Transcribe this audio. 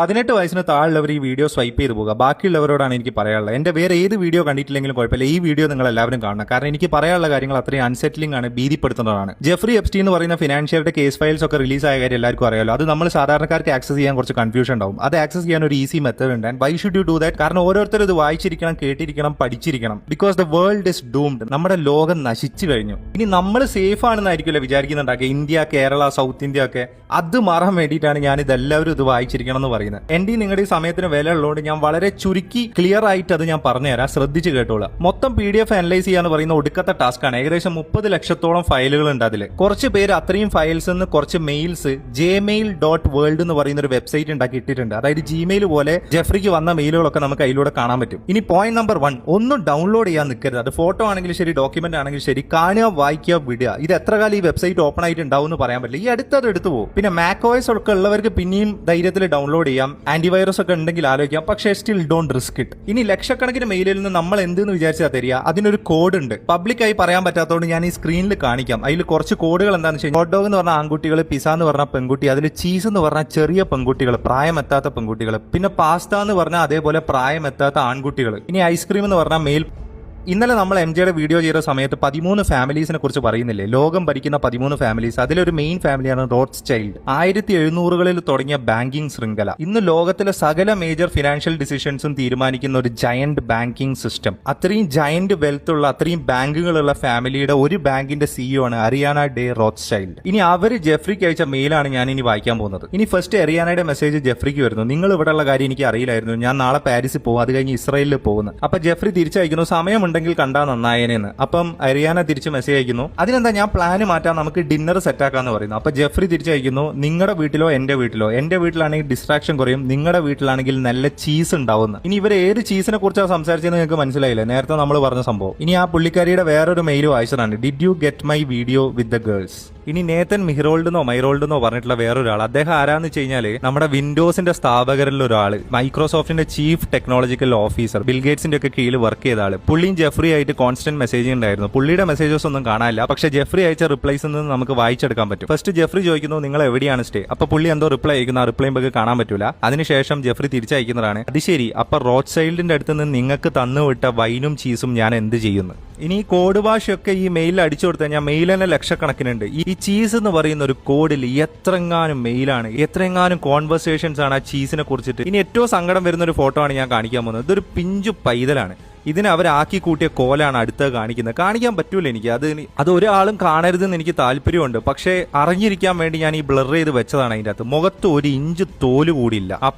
18 വയസ്സിന് താഴെയുള്ളവർ ഈ video swipe ചെയ്ത് പോകുക. ബാക്കിയുള്ളവരോടാണ് എനിക്ക് പറയാനുള്ളത്. എന്റെ വേറെ ഏത് വീഡിയോ കണ്ടിട്ടില്ലെങ്കിലും കുഴപ്പമില്ല, ഈ വീഡിയോ നിങ്ങൾ എല്ലാവരും കാണണം. കാരണം എനിക്ക് പറയാനുള്ള കാര്യങ്ങൾ അത്രയും അൺസെറ്റിലിംഗ് ആണ്, ഭീതിപ്പെടുത്തുന്നതാണ്. ജെഫ്രി എപ്സ്റ്റീൻ എന്ന് പറയുന്ന ഫിനാൻഷ്യറുടെ കേസ് ഫയൽസ് ഒക്കെ റിലീസ് ആയ കാര്യം എല്ലാവർക്കും അറിയാലോ. അത് നമ്മൾ സാധാരണക്കാർക്ക് ആക്സസ് ചെയ്യാൻ കുറച്ച് കൺഫ്യൂഷൻ ഉണ്ടാവും. അത് ആക്സസ് ചെയ്യാൻ ഒരു ഈസി മെത്തേഡ് ഉണ്ട്. Why should you do that? കാരണം ഓരോരുത്തരും ഇത് വായിച്ചിരിക്കണം, കേട്ടിരിക്കണം, പഠിച്ചിരിക്കണം. Because the world is doomed. നമ്മുടെ ലോകം നശിച്ചു കഴിഞ്ഞു. ഇനി നമ്മൾ സേഫ് ആണെന്നായിരിക്കുമല്ലോ വിചാരിക്കുന്നുണ്ടാക്കുക. ഇന്ത്യ, കേരള, സൗത്ത് ഇന്ത്യ ഒക്കെ അത് മാറാൻ വേണ്ടിയിട്ടാണ് ഞാൻ ഇതെല്ലാവരും ഇത് വായിച്ചിരിക്കണം എന്ന് പറയുന്നത്. എന്റെ നിങ്ങളുടെ ഈ സമയത്തിന് വില ഉള്ളതുകൊണ്ട് ഞാൻ വളരെ ചുരുക്കി ക്ലിയർ ആയിട്ട് അത് ഞാൻ പറഞ്ഞുതരാം, ശ്രദ്ധിച്ച് കേട്ടോളാം. മൊത്തം PDF അനലൈസ് ചെയ്യാന്ന് പറയുന്ന ഒടുക്കത്തെ ടാസ്ക് ആണ്. ഏകദേശം 30 ലക്ഷത്തോളം ഫയലുകൾ ഉണ്ട് അതിൽ. കുറച്ച് പേര് അത്രയും ഫയൽസ് നിന്ന് കുറച്ച് മെയിൽസ് gmail.world എന്ന് പറയുന്ന ഒരു വെബ്സൈറ്റ് ഉണ്ടാക്കി ഇട്ടിട്ടുണ്ട്. അതായത് ജിമെയിൽ പോലെ ജെഫ്രിക്ക് വന്ന മെയിലുകളൊക്കെ നമുക്ക് അതിലൂടെ കാണാൻ പറ്റും. ഇനി പോയിന്റ് നമ്പർ 1, ഒന്നും ഡൗൺലോഡ് ചെയ്യാൻ നിൽക്കരുത്. അത് ഫോട്ടോ ആണെങ്കിലും ശരി, ഡോക്യുമെന്റ് ആണെങ്കിലും ശരി, കാണുക, വായിക്കുക, വിടുക. ഇത് എത്ര കാലം ഈ വെബ്സൈറ്റ് ഓപ്പൺ ആയിട്ട് ഉണ്ടാവും എന്ന് പറയാൻ പറ്റില്ല. ഈ അടുത്തത് എടുത്തു പോകും. പിന്നെ macOS ഒക്കെ ഉള്ളവർക്ക് പിന്നെയും ധൈര്യത്തിൽ ഡൗൺലോഡ് ചെയ്യാം. ആന്റിവൈറസ് ഒക്കെ ഉണ്ടെങ്കിൽ ആലോചിക്കാം. പക്ഷേ സ്റ്റിൽ ഡോണ്ട് റിസ്ക് ഇറ്റ്. ഇനി ലക്ഷക്കണക്കിന് മെയിലിൽ നിന്ന് നമ്മൾ എന്തെന്ന് വിചാരിച്ചാൽ തരിക? അതിനൊരു കോഡ് ഉണ്ട്. പബ്ലിക്കായി പറയാൻ പറ്റാത്തതുകൊണ്ട് ഞാൻ ഈ സ്ക്രീനിൽ കാണിക്കാം. അതിൽ കുറച്ച് കോഡുകൾ എന്താണെന്ന് വെച്ചാൽ, ഹോട്ട് ഡോഗ് എന്ന് പറഞ്ഞ ആൺകുട്ടികൾ, പിസ എന്ന് പറഞ്ഞ പെൺകുട്ടി, അതിൽ ചീസ് എന്ന് പറഞ്ഞ ചെറിയ പെൺകുട്ടികൾ, പ്രായമെത്താത്ത പെൺകുട്ടികൾ, പിന്നെ പാസ്ത എന്ന് പറഞ്ഞാൽ അതേപോലെ പ്രായമെത്താത്ത ആൺകുട്ടികൾ, ഇനി ഐസ്ക്രീം എന്ന് പറഞ്ഞാൽ മെയിൽ. ഇന്നലെ നമ്മൾ MJയുടെ വീഡിയോ ചെയ്ത സമയത്ത് 13 ഫാമിലീസിനെ കുറിച്ച് പറയുന്നില്ലേ? ലോകം ഭരിക്കുന്ന 13 ഫാമിലീസ്. അതിലൊരു മെയിൻ ഫാമിലിയാണ് റോത്സ്ചൈൽഡ്. 1700കളിൽ തുടങ്ങിയ ബാങ്കിംഗ് ശൃംഖല ഇന്ന് ലോകത്തിലെ സകല മേജർ ഫിനാൻഷ്യൽ ഡിസിഷൻസും തീരുമാനിക്കുന്ന ഒരു ജയന്റ് ബാങ്കിംഗ് സിസ്റ്റം. അത്രയും ജയന്റ് വെൽത്ത് ഉള്ള, അത്രയും ബാങ്കുകളുള്ള ഫാമിലിയുടെ ഒരു ബാങ്കിന്റെ CEO ആണ് അരിയാന ഡേ റോത്സ്ചൈൽഡ്. ഇനി അവര് ജെഫ്രിക്ക് അയച്ച മെയിലാണ് ഞാൻ ഇനി വായിക്കാൻ പോകുന്നത്. ഇനി ഫസ്റ്റ് അരിയാനയുടെ മെസ്സേജ് ജെഫ്രിക്ക് വരുന്നു. നിങ്ങൾ ഇവിടെ ഉള്ള കാര്യം എനിക്ക് അറിയില്ലായിരുന്നു, ഞാൻ നാളെ പാരീസിൽ പോകും, അത് കഴിഞ്ഞ് ഇസ്രായേലിൽ പോകുന്നു. അപ്പൊ ജെഫ്രി തിരിച്ചയക്കുന്നു, സമയം ഉണ്ടെങ്കിൽ കണ്ടാ നന്നായേനെന്ന്. അപ്പം അരിയാന തിരിച്ച് മെസ്സേജ് അയക്കുന്നു, അതിനെന്താ ഞാൻ പ്ലാന് മാറ്റാം, നമുക്ക് ഡിന്നർ സെറ്റ് ആക്കാന്ന് പറയുന്നു. അപ്പൊ ജെഫ്രി തിരിച്ചയക്കുന്നു, നിങ്ങളുടെ വീട്ടിലോ എന്റെ വീട്ടിലോ, എന്റെ വീട്ടിലാണെങ്കിൽ ഡിസ്ട്രാക്ഷൻ കുറയും, നിങ്ങളുടെ വീട്ടിലാണെങ്കിൽ നല്ല ചീസ് ഉണ്ടാവുന്നു. ഇനി ഇവർ ഏത് ചീസിനെ കുറിച്ചാണ് സംസാരിച്ചതെന്ന് നിങ്ങൾക്ക് മനസ്സിലായില്ലേ? നേരത്തെ നമ്മൾ പറഞ്ഞ സംഭവം. ഇനി ആ പുള്ളിക്കാരിയുടെ വേറൊരു മെയിൽ വായിച്ചതാണ്, did you get my video with the girls. ഇനി നേതൻ മിഹ്റോൾഡെന്നോ മൈറോൾഡെന്നോ പറഞ്ഞിട്ടുള്ള വേറൊരാൾ, അദ്ദേഹം ആരാന്ന് വെച്ച് കഴിഞ്ഞാൽ നമ്മുടെ വിൻഡോസിന്റെ സ്ഥാപകരിൽ ഒരാൾ, മൈക്രോസോഫ്റ്റിന്റെ ചീഫ് ടെക്നോളജിക്കൽ ഓഫീസർ, ബിൽഗേറ്റ്സിന്റെ ഒക്കെ കീഴിൽ വർക്ക് ചെയ്ത ആള്. പുള്ളിയും ജെഫ്രി ആയിട്ട് കോൺസ്റ്റന്റ് മെസ്സേജിംഗ് ഉണ്ടായിരുന്നു. പുള്ളിയുടെ മെസ്സേജസ് ഒന്നും കാണാനില്ല, പക്ഷെ ജെഫ്രി അയച്ച റിപ്ലൈസ് നിന്ന് നമുക്ക് വായിച്ചെടുക്കാൻ പറ്റും. ഫസ്റ്റ് ജെഫ്രി ചോദിക്കുന്നു, നിങ്ങൾ എവിടെയാണ് സ്റ്റേ? അപ്പൊ പുള്ളി എന്തോ റിപ്ലൈ അയക്കുന്നു, ആ റിപ്ലൈ നമുക്ക് കാണാൻ പറ്റൂല. അതിനുശേഷം ജെഫ്രി തിരിച്ചയക്കുന്നതാണ്, അത് ശരി, അപ്പൊ റോത്സ്ചൈൽഡിന്റെ അടുത്ത് നിന്ന് നിങ്ങൾക്ക് തന്നുവിട്ട വൈനും ചീസും ഞാൻ എന്ത് ചെയ്യുന്നു? ഇനി കോഡ് ഭാഷയൊക്കെ ഈ മെയിലിൽ അടിച്ചു കൊടുത്തു കഴിഞ്ഞാൽ മെയിൽ തന്നെ ലക്ഷക്കണക്കിനുണ്ട്. ഈ ചീസ് എന്ന് പറയുന്ന ഒരു കോഡിൽ എത്രങ്ങാനും മെയിലാണ്, എത്രയെങ്ങാനും കോൺവെർസേഷൻസ് ആണ് ആ ചീസിനെ കുറിച്ചിട്ട്. ഇനി ഏറ്റവും സങ്കടം വരുന്ന ഒരു ഫോട്ടോ ആണ് ഞാൻ കാണിക്കാൻ പോകുന്നത്. ഇതൊരു പിഞ്ചു പൈതലാണ്. ഇതിനെ അവരാക്കി കൂട്ടിയ കോലാണ് അടുത്ത് കാണിക്കുന്നത്. കാണിക്കാൻ പറ്റൂല എനിക്ക്, അത് ഒരാളും കാണരുതെന്ന് എനിക്ക് താല്പര്യമുണ്ട്. പക്ഷേ അറിഞ്ഞിരിക്കാൻ വേണ്ടി ഞാൻ ഈ ബ്ലർ ചെയ്ത് വെച്ചതാണ്. അതിൻ്റെ അകത്ത് മുഖത്ത് 1 ഇഞ്ച് തോല് കൂടിയില്ല. ആ